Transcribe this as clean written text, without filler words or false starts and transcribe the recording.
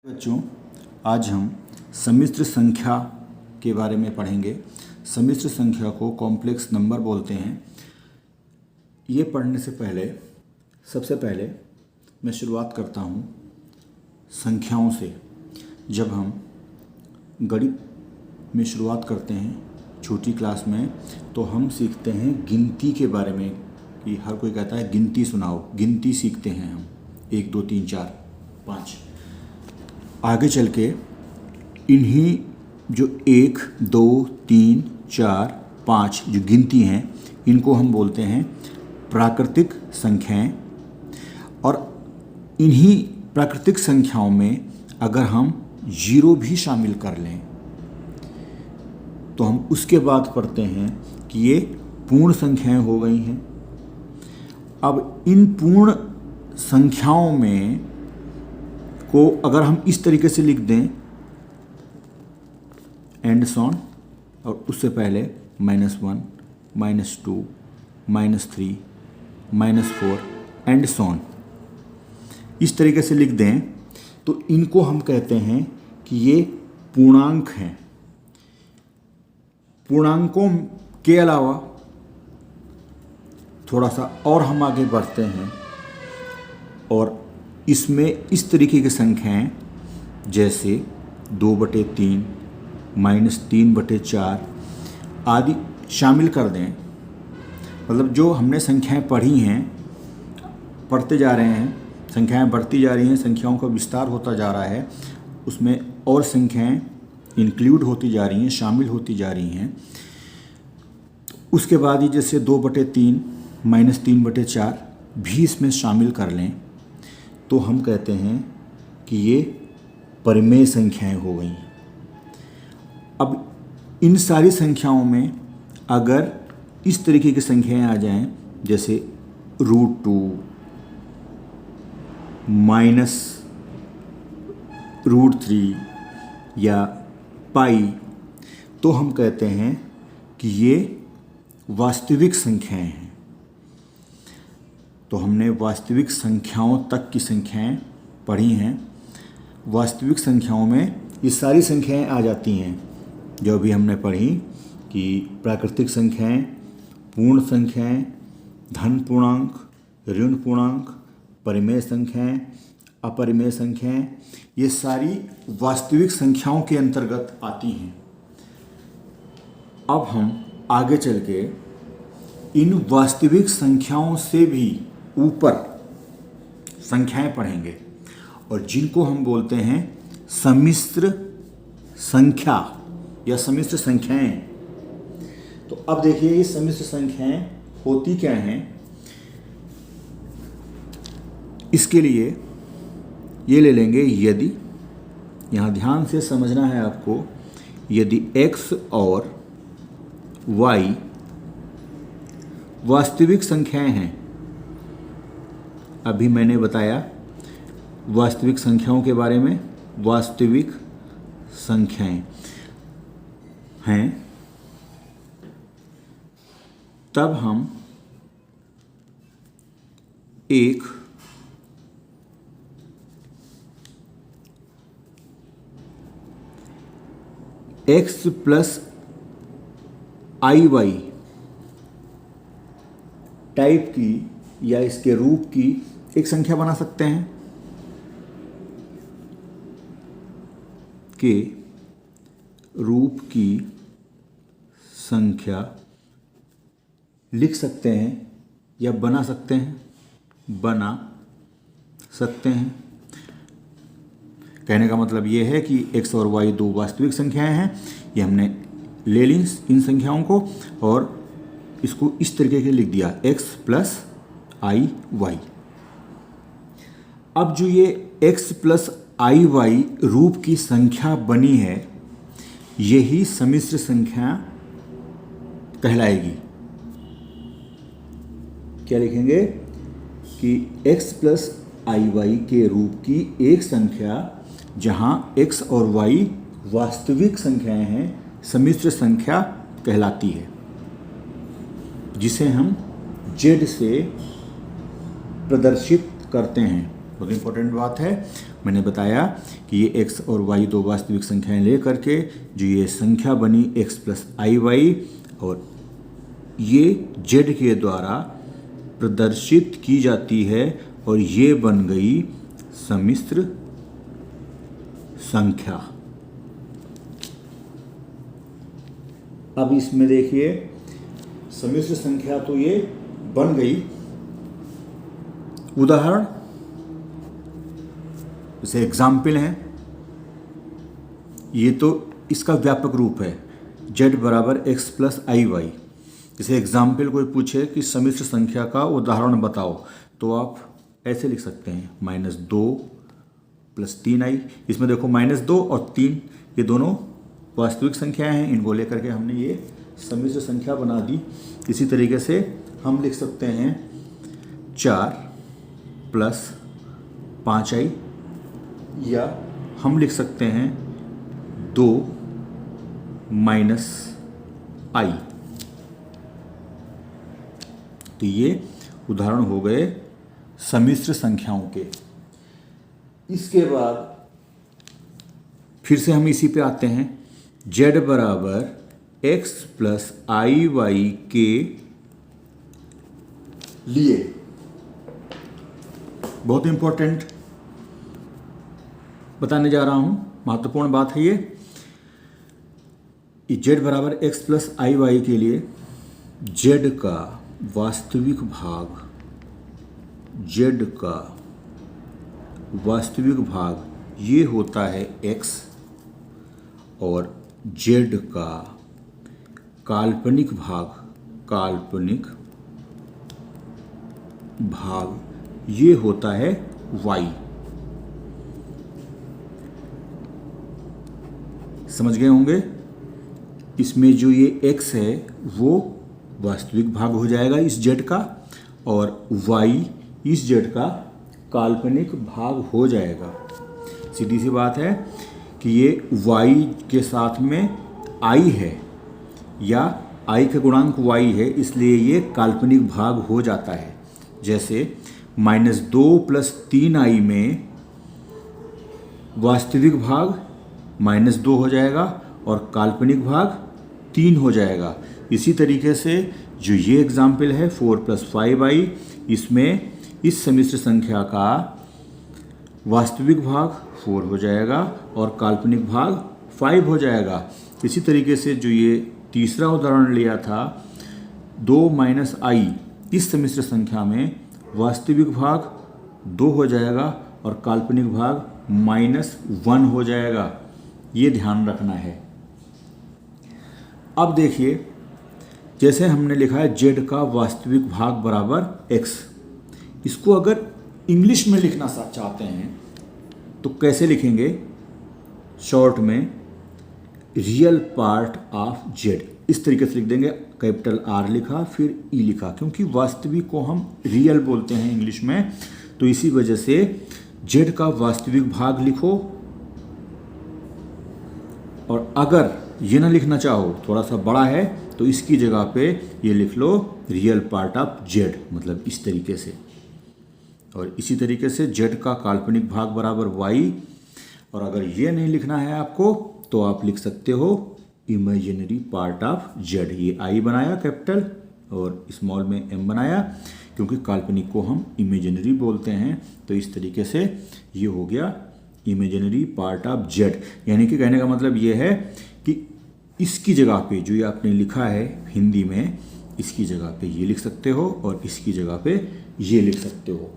बच्चों, आज हम सम्मिश्र संख्या के बारे में पढ़ेंगे। सम्मिश्र संख्या को कॉम्प्लेक्स नंबर बोलते हैं। ये पढ़ने से पहले सबसे पहले मैं शुरुआत करता हूँ संख्याओं से। जब हम गणित में शुरुआत करते हैं छोटी क्लास में, तो हम सीखते हैं गिनती के बारे में कि हर कोई कहता है गिनती सुनाओ। गिनती सीखते हैं हम 1 2 3 4 5। आगे चल के इन्हीं जो 1 2 3 4 5 जो गिनती हैं, इनको हम बोलते हैं प्राकृतिक संख्याएं। और इन्हीं प्राकृतिक संख्याओं में अगर हम जीरो भी शामिल कर लें तो हम उसके बाद पढ़ते हैं कि ये पूर्ण संख्याएं हो गई हैं। अब इन पूर्ण संख्याओं में को अगर हम इस तरीके से लिख दें एंड सॉन, और उससे पहले -1 -2 -3 -4 एंड सॉन, इस तरीके से लिख दें तो इनको हम कहते हैं कि ये पूर्णांक हैं। पूर्णांकों के अलावा थोड़ा सा और हम आगे बढ़ते हैं और इसमें इस तरीके की संख्याएं जैसे 2/3 -3/4 आदि शामिल कर दें। मतलब जो हमने संख्याएं पढ़ी हैं, पढ़ते जा रहे हैं, संख्याएं बढ़ती जा रही हैं, संख्याओं का विस्तार होता जा रहा है, उसमें और संख्याएं इंक्लूड होती जा रही हैं, शामिल होती जा रही हैं। उसके बाद ही जैसे 2/3 -3/4 भी इसमें शामिल कर लें तो हम कहते हैं कि ये परिमेय संख्याएं हो गई। अब इन सारी संख्याओं में अगर इस तरीके की संख्याएं आ जाएं जैसे √2 -√3 या पाई, तो हम कहते हैं कि ये वास्तविक संख्याएं हैं। तो हमने वास्तविक संख्याओं तक की संख्याएं पढ़ी हैं। वास्तविक संख्याओं में ये सारी संख्याएं आ जाती हैं जो अभी हमने पढ़ी कि प्राकृतिक संख्याएं, पूर्ण संख्याएं, धन पूर्णांक, ऋण पूर्णांक, परिमेय संख्याएं, अपरिमेय संख्याएं, ये सारी वास्तविक संख्याओं के अंतर्गत आती हैं। अब हम आगे चल के इन वास्तविक संख्याओं से भी ऊपर संख्याएं पढ़ेंगे और जिनको हम बोलते हैं सम्मिश्र संख्या या सम्मिश्र संख्याएं। तो अब देखिए ये सम्मिश्र संख्याएं होती क्या हैं। इसके लिए ये ले लेंगे, यदि, यहाँ ध्यान से समझना है आपको, यदि x और y वास्तविक संख्याएं हैं। अभी मैंने बताया वास्तविक संख्याओं के बारे में। वास्तविक संख्याएं हैं तब हम एक x + iy टाइप की या इसके रूप की एक संख्या बना सकते हैं के रूप की संख्या लिख सकते हैं या बना सकते हैं। कहने का मतलब ये है कि x और y दो वास्तविक संख्याएं हैं। ये हमने ले ली इन संख्याओं को और इसको इस तरीके से लिख दिया, x + iy। अब जो ये x + iy रूप की संख्या बनी है, यही सम्मिश्र संख्या कहलाएगी। क्या लिखेंगे कि x + iy के रूप की एक संख्या जहां x और y वास्तविक संख्याएं हैं, सम्मिश्र संख्या कहलाती है, जिसे हम z से प्रदर्शित करते हैं। बहुत इंपॉर्टेंट बात है। मैंने बताया कि ये x और y दो वास्तविक संख्याएं लेकर के जो ये संख्या बनी x प्लस आई वाई, और ये z के द्वारा प्रदर्शित की जाती है और ये बन गई सम्मिश्र संख्या। अब इसमें देखिए सम्मिश्र संख्या तो ये बन गई। उदाहरण जैसे एग्जाम्पल है, ये तो इसका व्यापक रूप है z बराबर x प्लस आई वाई। जैसे एग्जाम्पल कोई पूछे कि सम्मिश्र संख्या का उदाहरण बताओ, तो आप ऐसे लिख सकते हैं -2 प्लस 3i। इसमें देखो -2 और 3 ये दोनों वास्तविक संख्याएं हैं, इनको लेकर के हमने ये सम्मिश्र संख्या बना दी। इसी तरीके से हम लिख सकते हैं 4 प्लस 5i, या हम लिख सकते हैं 2 माइनस आई। तो ये उदाहरण हो गए सम्मिश्र संख्याओं के। इसके बाद फिर से हम इसी पे आते हैं, z बराबर x प्लस आई वाई के लिए। बहुत इंपॉर्टेंट बताने जा रहा हूं, महत्वपूर्ण बात है ये। z बराबर x प्लस आई वाई के लिए z का वास्तविक भाग, z का वास्तविक भाग ये होता है x, और z का काल्पनिक भाग ये होता है y। समझ गए होंगे। इसमें जो ये x है वो वास्तविक भाग हो जाएगा इस z का, और y इस z का काल्पनिक भाग हो जाएगा। सीधी सी बात है कि ये y के साथ में i है, या i का गुणांक y है, इसलिए ये काल्पनिक भाग हो जाता है। जैसे -2 प्लस 3i में वास्तविक भाग -2 हो जाएगा और काल्पनिक भाग 3 हो जाएगा। इसी तरीके से जो ये एग्जाम्पल है 4 प्लस 5i, इसमें इस सम्मिश्र संख्या का वास्तविक भाग 4 हो जाएगा और काल्पनिक भाग 5 हो जाएगा। इसी तरीके से जो ये तीसरा उदाहरण लिया था 2 माइनस आई, इस सम्मिश्र संख्या में वास्तविक भाग 2 हो जाएगा और काल्पनिक भाग -1 हो जाएगा। ये ध्यान रखना है। अब देखिए, जैसे हमने लिखा है z का वास्तविक भाग बराबर x, इसको अगर इंग्लिश में लिखना चाहते हैं तो कैसे लिखेंगे? शॉर्ट में रियल पार्ट ऑफ z, इस तरीके से लिख देंगे। कैपिटल R लिखा फिर E लिखा, क्योंकि वास्तविक को हम रियल बोलते हैं इंग्लिश में, तो इसी वजह से z का वास्तविक भाग लिखो। और अगर ये ना लिखना चाहो, थोड़ा सा बड़ा है, तो इसकी जगह पे ये लिख लो रियल पार्ट ऑफ z, मतलब इस तरीके से। और इसी तरीके से z का काल्पनिक भाग बराबर y। और अगर ये नहीं लिखना है आपको तो आप लिख सकते हो इमेजिनरी पार्ट ऑफ z। ये i बनाया कैपिटल और स्मॉल में m बनाया, क्योंकि काल्पनिक को हम इमेजिनरी बोलते हैं। तो इस तरीके से ये हो गया इमेजिनरी पार्ट ऑफ z। यानी कि कहने का मतलब ये है कि इसकी जगह पे जो ये आपने लिखा है हिंदी में, इसकी जगह पे ये लिख सकते हो और इसकी जगह पे ये लिख सकते हो।